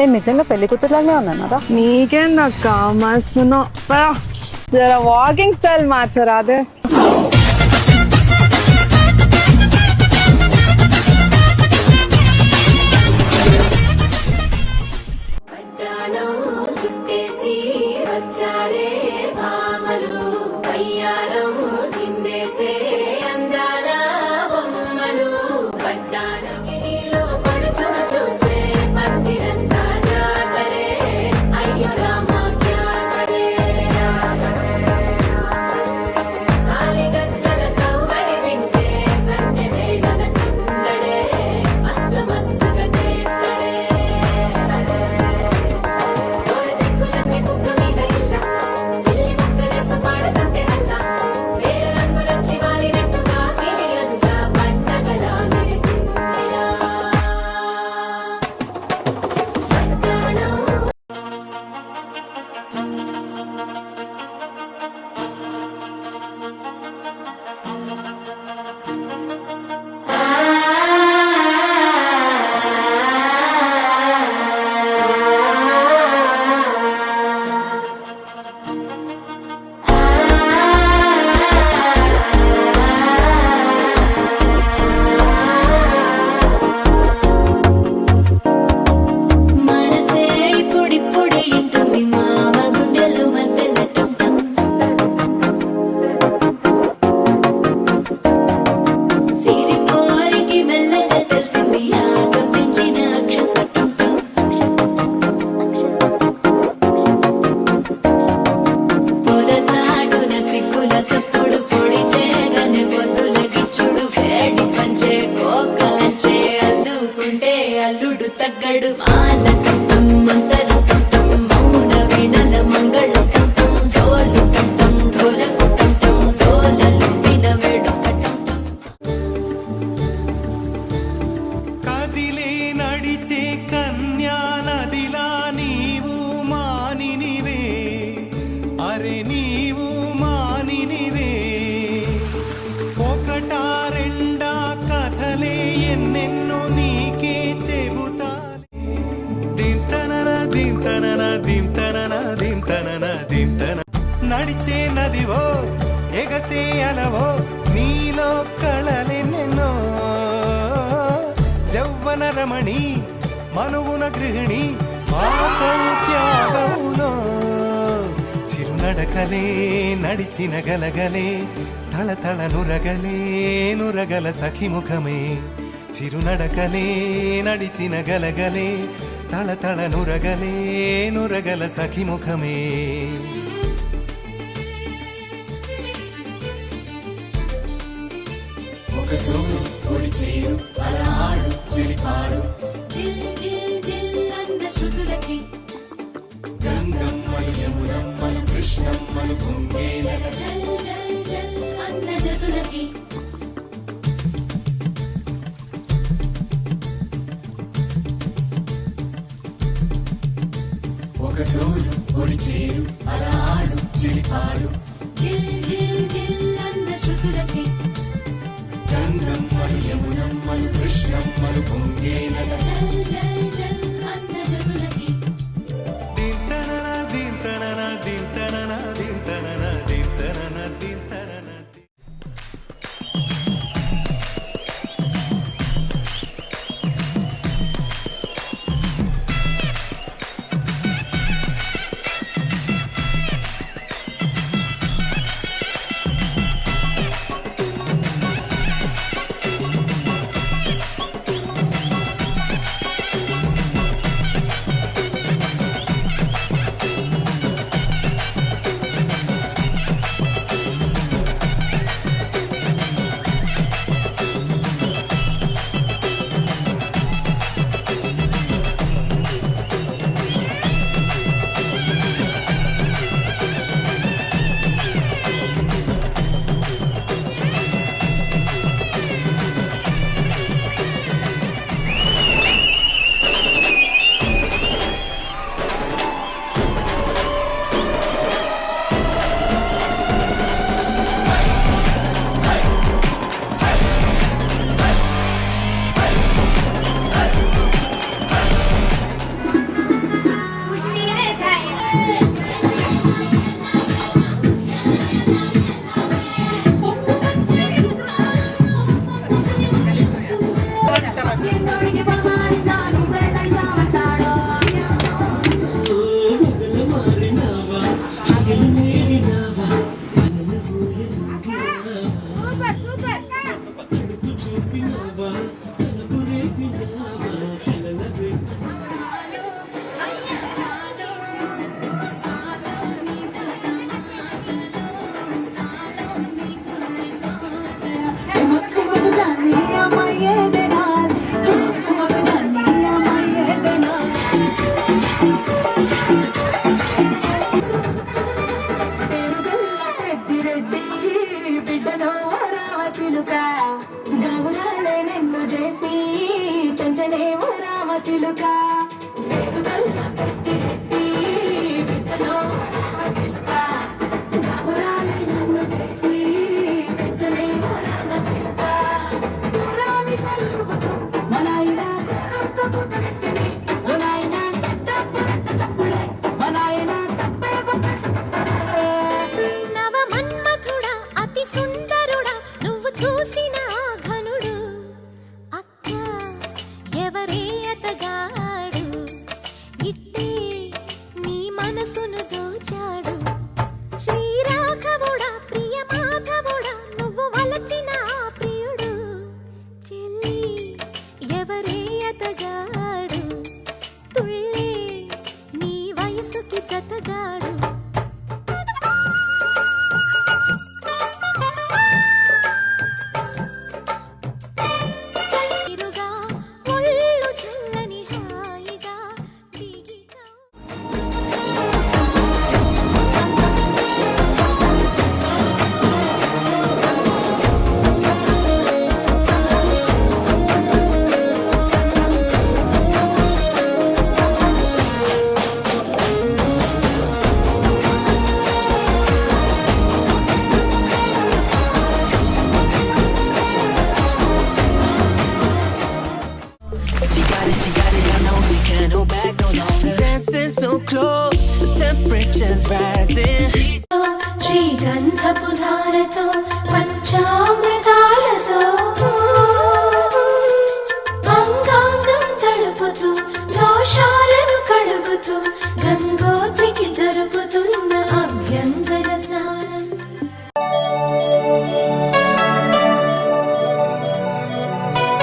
నేను నిజంగా పెళ్లి కూతురులాగే ఉన్నాను. నీకేందక్క మస్తును జర వాకింగ్ స్టైల్ మార్చరా అదే. అల్లుడు తగ్గడు మాల కట్టం మంతర కట్టం మౌన వీణల మంగళ కట్టం డోలు కట్టం డోలకు కట్టం డోలలు వినవేడు కట్టం కదిలే నడిచే కన్యా నదిలా నీవు మానినివే అరే నీవు మానినివే ఒకటా రెండా కథలే ఎన్నెన్నో నీకే చెబుతాలే దింతనన దింతనన దింతనన దింతనన దింతన నడిచే నదివో ఎగసే అలవో నీలో కళలెన్నెన్నో జవ్వన రమణి మనువున గృహిణి మాతవు త్యాగములో చిరునడకలే నడిచిన గలగలే తళతళ నురగలే నురగల సఖిముఖమే చిరునడకలే నడిచిన గలగలే తళతళ నురగలే నురగల సఖిముఖమే ఒక సూరు ఒడి చేరు అలా ఆడు చెలిపాడు జిల్ జిల్ జిల్ అన్న శృతులకి గంగమ్మలు యమునమ్మలు కృష్ణమ్మలు కుంగేలట జల్ జల్ జల్ అన్న జతులకి ఒక సూరు ఒడి చేరు అలా ఆడు చెలిపాడు జిల్ జిల్ జిల్ అన్న శృతులకి గంగమ్మలు యమునమ్మలు కృష్ణమ్మలు కుంగేలట జల్ జల్ జల్ అన్న జతులకి దింతనన దింతనన దింతనన దింతనన దింతనన దింతనన శ్రీగంధపు ధారతో పంచామృతాలతో అంగాంగం తడుపుతూ దోషాలను కడుగుతూ